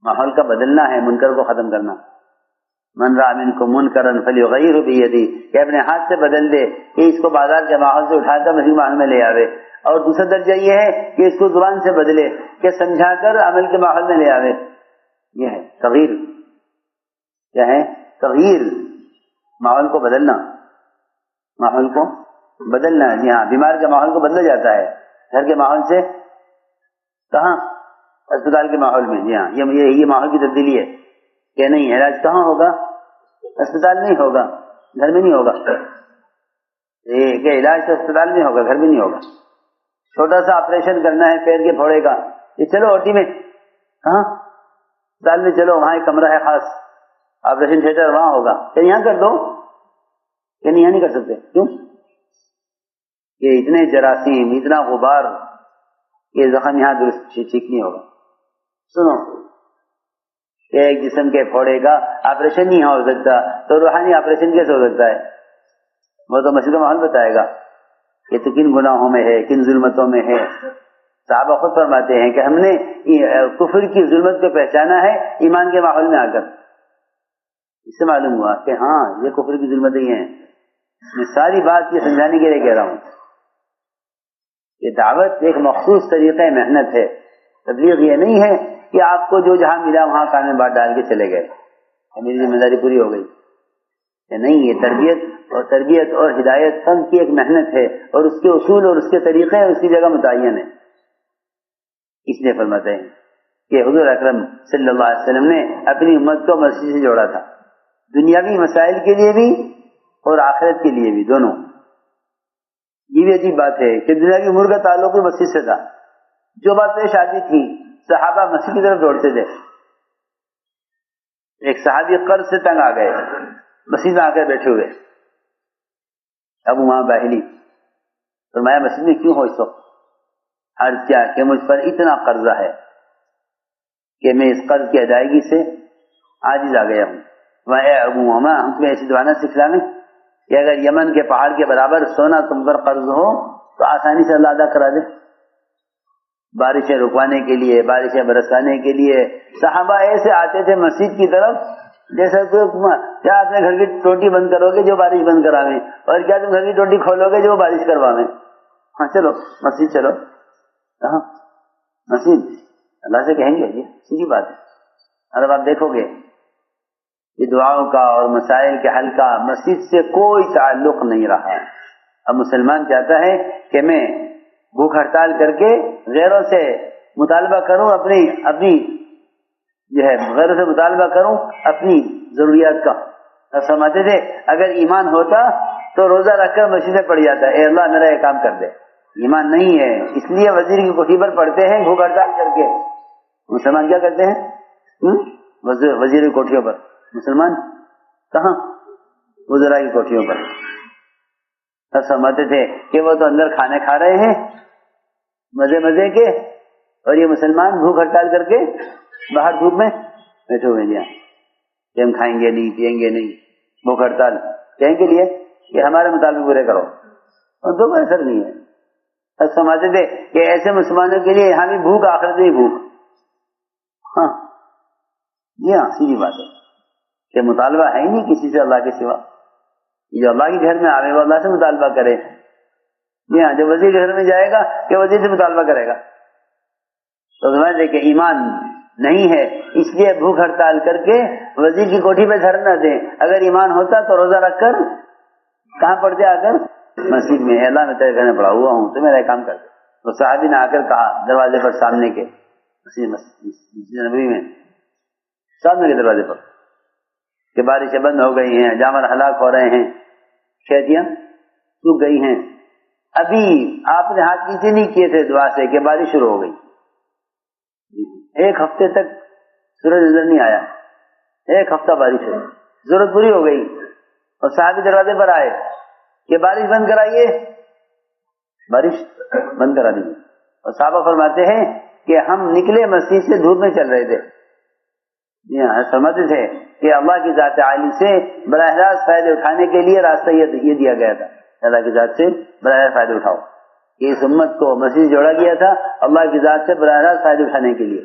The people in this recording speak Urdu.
ماحول کا بدلنا ہے، منکر کو ختم کرنا. من رأى منکم منکرا فلیغیرہ بیدہ، کہ اپنے ہاتھ سے بدل دے، کہ اس کو بازار کے ماحول سے اٹھا کر مسجد ماحول میں لے آوے. اور دوسرا درجہ یہ ہے کہ اس کو زبان سے بدلے، کہ سمجھا کر عمل کے ماحول میں لے آوے. یہ ہے تغییر. کیا ہے؟ تغییر. ماحول کو بدلنا، ماحول کو بدلنا. جی ہاں، بیمار کے ماحول کو بدلا جاتا ہے گھر کے ماحول سے کہاں؟ اسپتال کے ماحول میں. جی ہاں، یہ ماحول کی تبدیلی ہے کہ نہیں علاج کہاں ہوگا؟ اسپتال نہیں ہوگا، گھر میں نہیں ہوگا. کہ علاج تو اسپتال میں ہوگا، گھر میں نہیں ہوگا. چھوٹا سا آپریشن کرنا ہے پیر کے پھوڑے کا، یہ چلو اوٹی میں، کہاں؟ اسپتال میں چلو، وہاں ایک کمرہ ہے خاص، آپریشن تھیٹر وہاں ہوگا. کہ یہاں کر دو، کہ نہیں یہاں نہیں کر سکتے. کیوں؟ کہ اتنے جراثیم، اتنا غبار، یہ زخم یہاں درست ٹھیک نہیں ہوگا. سنو کہ ایک جسم کے پھوڑے کا آپریشن نہیں ہو سکتا تو روحانی آپریشن کیسے ہو سکتا ہے؟ وہ تو مسجد ماحول بتائے گا کہ تو کن گناہوں میں ہے، کن ظلمتوں میں ہے. صحابہ خود فرماتے ہیں کہ ہم نے کفر کی ظلمت کو پہچانا ہے ایمان کے ماحول میں آ کر. اس سے معلوم ہوا کہ ہاں یہ کفر کی ظلمتیں ہی ہیں. میں ساری بات یہ سمجھانے کے لیے کہہ رہا ہوں. یہ دعوت ایک مخصوص طریقہ محنت ہے. تبلیغ یہ نہیں ہے کہ آپ کو جو جہاں ملا وہاں کان میں بات ڈال کے چلے گئے، میری ذمہ داری پوری ہو گئی. کہ نہیں، یہ تربیت اور ہدایت سب کی ایک محنت ہے، اور اس کے اصول اور اس کے طریقے اس کی جگہ متعین ہے. اس لیے فرماتے ہیں کہ حضور اکرم صلی اللہ علیہ وسلم نے اپنی امت کو مسجد سے جوڑا تھا، دنیاوی مسائل کے لیے بھی اور آخرت کے لیے بھی، دونوں. یہ بھی عجیب بات ہے کہ دنیاوی امور کا تعلق بھی مسجد سے تھا. جو بات پیش آتی تھی صحابہ مسجد کی طرف دوڑتے تھے. ایک صحابی قرض سے تنگ آ گئے، مسجد میں آ کر بیٹھے ہوئے. ابو امامہ باہلی فرمایا مسجد میں کیوں ہو اس وقت؟ عرض کیا کہ مجھ پر اتنا قرضہ ہے کہ میں اس قرض کی ادائیگی سے عاجز آ گیا ہوں. اے ابو امامہ، ہم تمہیں ایسی دعا سکھلا میں کہ اگر یمن کے پہاڑ کے برابر سونا تم پر قرض ہو تو آسانی سے اللہ ادا کرا دے. بارشیں رکوانے کے لیے، بارشیں برسانے کے لیے صحابہ ایسے آتے تھے مسجد کی طرف جیسا کیا اپنے گھر کی ٹوٹی بند کرو گے جو بارش بند کراویں، اور کیا تم گھر کی ٹوٹی کھولو گے جو بارش کرواویں. ہاں چلو مسجد چلو. ہاں مسجد اللہ سے کہیں گے، یہ سیدھی بات ہے. اور اب آپ دیکھو گے یہ دعاؤں کا اور مسائل کے حل کا مسجد سے کوئی تعلق نہیں رہا. اب مسلمان چاہتا ہے کہ میں بھوک ہڑتال کر کے غیروں سے مطالبہ کروں، اپنی جو ہے غیروں سے مطالبہ کروں اپنی ضروریات کا. سمجھتے تھے اگر ایمان ہوتا تو روزہ رکھ کر مسجد میں پڑ جاتا ہے، اے اللہ میرا یہ کام کر دے. ایمان نہیں ہے، اس لیے وزیر کی کوٹھی پر پڑھتے ہیں بھوک ہڑتال کر کے. مسلمان کیا کرتے ہیں؟ وزیر کی کوٹھیوں پر. مسلمان کہاں؟ وزراء کی کوٹھیوں پر. سمجھتے تھے کہ وہ تو اندر کھانے کھا رہے ہیں مزے مزے کے، اور یہ مسلمان بھوک ہڑتال کر کے باہر دھوپ میں بیٹھے ہوئے ہیں کہ ہم کھائیں گے نہیں، پیئیں گے نہیں. بھوک ہڑتال کہیں کے لیے کہ ہمارے مطالبے پورے کرو، اور تو کوئی اثر نہیں ہے. سمجھتے تھے کہ ایسے مسلمانوں کے لیے یہاں بھی بھوک، آخرت میں بھوک. ہاں جی ہاں، سیدھی بات ہے کہ مطالبہ ہے ہی نہیں کسی سے اللہ کے سوا. جو اللہ کے گھر میں آئے وہ اللہ سے مطالبہ کرے. جی ہاں، جو وزیر گھر میں جائے گا کہ وزیر سے مطالبہ کرے گا. تو سمجھتے کہ ایمان نہیں ہے، اس لیے بھوک ہڑتال کر کے وزیر کی کوٹھی پہ دھرنا دیں. اگر ایمان ہوتا تو روزہ رکھ کر کہاں پڑھتے؟ آ کر مسجد میں. اللہ میں تیرے گھر میں پڑا ہوا ہوں، تو میرا کام کر دے. تو صحابی نے آ کر کہا دروازے پر سامنے کے مسجد نبوی میں سامنے کے دروازے پر کہ بارشیں بند ہو گئی ہیں، جانور ہلاک ہو رہے ہیں، کھیتیاں سوکھ گئی ہیں. ابھی آپ نے ہاتھ نیچے نہیں کیے تھے دعا سے کہ بارش شروع ہو گئی. 1 ہفتے تک سورج نظر نہیں آیا، 1 ہفتہ بارش ہوئی، ضرورت پوری ہو گئی اور صحابی دروازے پر آئے کہ بارش بند کرائیے. بارش بند کرا دیجیے. اور صحابہ فرماتے ہیں کہ ہم نکلے مسجد سے دھوپ میں چل رہے تھے. جی ہاں، سمجھتے تھے کہ اللہ کی ذات عالی سے براہ راست فائدے اٹھانے کے لیے راستہ یہ دیا گیا تھا. اللہ کی ذات سے براہ راست فائدے اٹھاؤ. کہ اس امت کو مسجد جوڑا گیا تھا اللہ کی ذات سے براہ راست فائدے اٹھانے کے لیے.